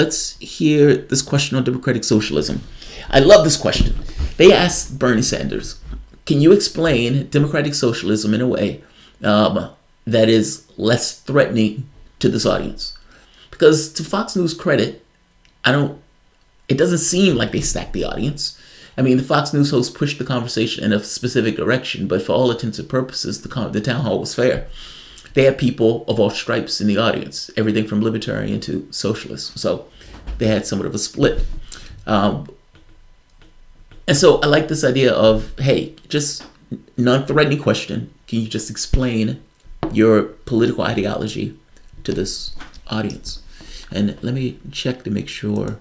Let's hear this question on democratic socialism. I love this question. They asked Bernie Sanders, can you explain democratic socialism in a way that is less threatening to this audience? Because to Fox News' credit, it doesn't seem like they stacked the audience. I mean, the Fox News host pushed the conversation in a specific direction, but for all intents and purposes, the town hall was fair. They had people of all stripes in the audience, everything from libertarian to socialist. So they had somewhat of a split. And so I like this idea of, hey, just non-threatening question. Can you just explain your political ideology to this audience? And let me check to make sure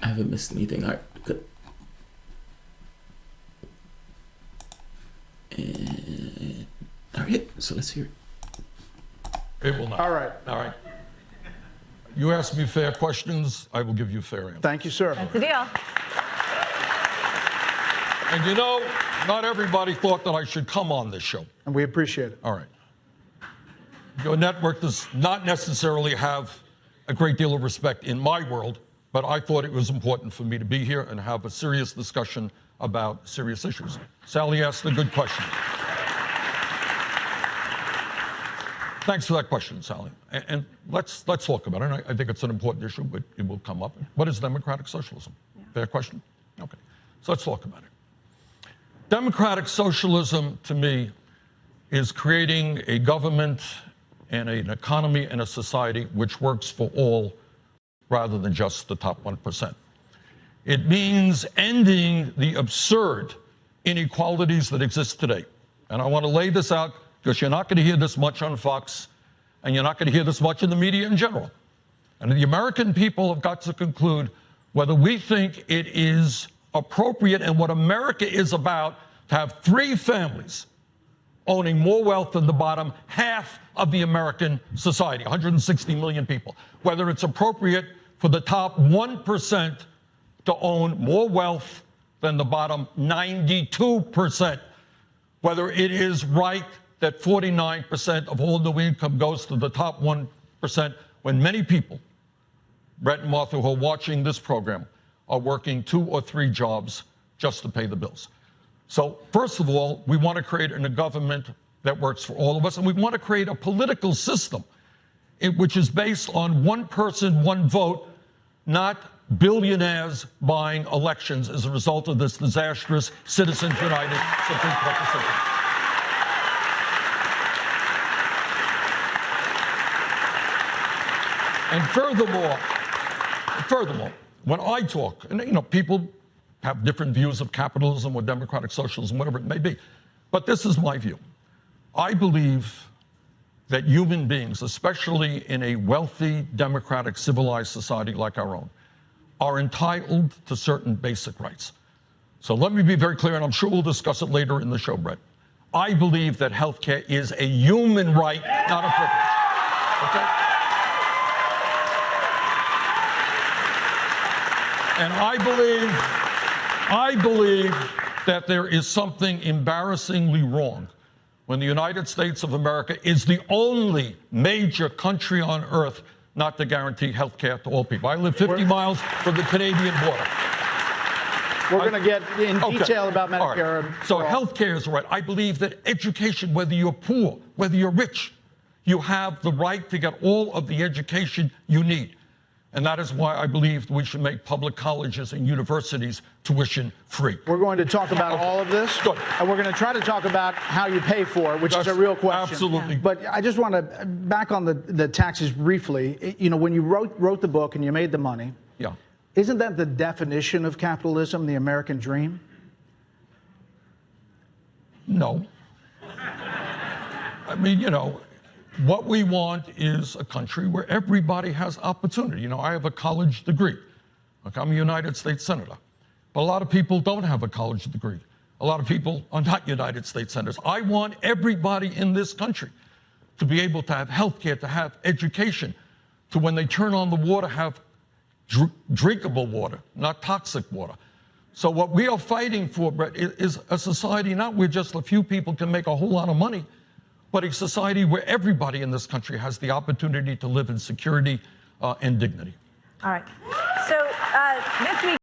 I haven't missed anything. All right, good. And, all right, so let's hear it. It will not. All right. All right. You ask me fair questions, I will give you fair answers. Thank you, sir. That's the deal. And you know, not everybody thought that I should come on this show. And we appreciate it. All right. Your network does not necessarily have a great deal of respect in my world, but I thought it was important for me to be here and have a serious discussion about serious issues. Sally asked a good question. Thanks for that question, Sally. And let's talk about it. I think it's an important issue, but it will come up. What is democratic socialism? Yeah. Fair question? Okay. So let's talk about it. Democratic socialism, to me, is creating a government and an economy and a society which works for all rather than just the top 1%. It means ending the absurd inequalities that exist today. And I want to lay this out because you're not going to hear this much on Fox, and you're not going to hear this much in the media in general. And the American people have got to conclude whether we think it is appropriate and what America is about to have 3 families owning more wealth than the bottom half of the American society, 160 million people. Whether it's appropriate for the top 1% to own more wealth than the bottom 92%. Whether it is right that 49% of all new income goes to the top 1%, when many people, Brett and Martha, who are watching this program, are working 2 or 3 jobs just to pay the bills. So first of all, we want to create a government that works for all of us, and we want to create a political system which is based on one person, one vote, not billionaires buying elections as a result of this disastrous Citizens United Supreme Court decision. And furthermore, when I talk, and you know, people have different views of capitalism or democratic socialism, whatever it may be, but this is my view. I believe that human beings, especially in a wealthy, democratic, civilized society like our own, are entitled to certain basic rights. So let me be very clear, and I'm sure we'll discuss it later in the show, Brett. I believe that healthcare is a human right, not a privilege. Okay? And I believe that there is something embarrassingly wrong when the United States of America is the only major country on earth not to guarantee health care to all people. I live 50 miles from the Canadian border. We're going to get in detail about Medicare. Right. So health care is right. I believe that education, whether you're poor, whether you're rich, you have the right to get all of the education you need. And that is why I believe we should make public colleges and universities tuition free. We're going to talk about all of this. Good. And we're going to try to talk about how you pay for it, which is a real question. Absolutely. But I just want to, back on the taxes briefly, you know, when you wrote the book and you made the money, Yeah. Isn't that the definition of capitalism, the American dream? No. I mean, you know, what we want is a country where everybody has opportunity. You know, I have a college degree. Okay, I'm a United States Senator. But a lot of people don't have a college degree. A lot of people are not United States Senators. I want everybody in this country to be able to have health care, to have education, to when they turn on the water, have drinkable water, not toxic water. So what we are fighting for, Brett, is a society not where just a few people can make a whole lot of money. but a society where everybody in this country has the opportunity to live in security and dignity. All right. So this week.